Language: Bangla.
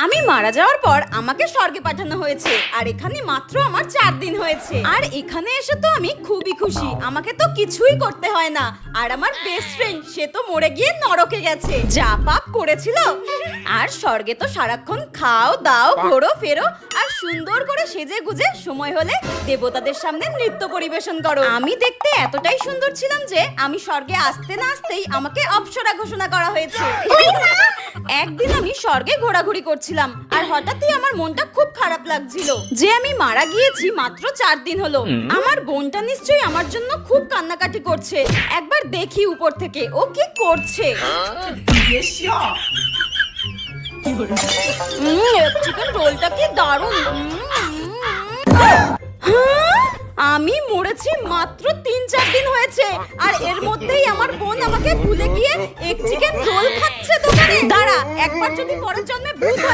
আমি মারা যাওয়ার পর আমাকে স্বর্গে পাঠানো হয়েছে আর এখানে মাত্র আমার 4 দিন হয়েছে। আর এখানে এসে তো আমি খুবই খুশি, আমাকে তো কিছুই করতে হয় না। আর আমার বেস্ট ফ্রেন্ড সে তো মরে গিয়ে নরকে গেছে, যা পাপ করেছিল। আর স্বর্গে তো সারাক্ষণ খাও দাও ঘোরো ফেরো আর সুন্দর করে সেজে গুজে সময় হলে দেবতাদের সামনে নৃত্য পরিবেশন করো। আমি দেখতে এতটাই সুন্দর ছিলাম যে আমি স্বর্গে আসতে না আসতেই আমাকে অপ্সরা ঘোষণা করা হয়েছে। একদিন আমি স্বর্গে ঘোরাঘুরি করছিলাম আর হঠাৎই আমার মনটা খুব খারাপ লাগছিল যে আমি মারা গিয়েছি মাত্র 4 দিন হলো। আমার বোনটা নিশ্চয়ই আমার জন্য খুব কান্নাকাটি করছে, একবার দেখি উপর থেকে ও কি করছে। চিকেন রোলটা কি দারুণ। আমি মরেছি মাত্র 3-4 দিন হয়েছে আর এর মধ্যেই আমার বোন আমাকে ভুলে গিয়ে এক চিকেন রোল খাচ্ছে দোকানে। দাঁড়া, একবার যদি পরের জন্মে ভূত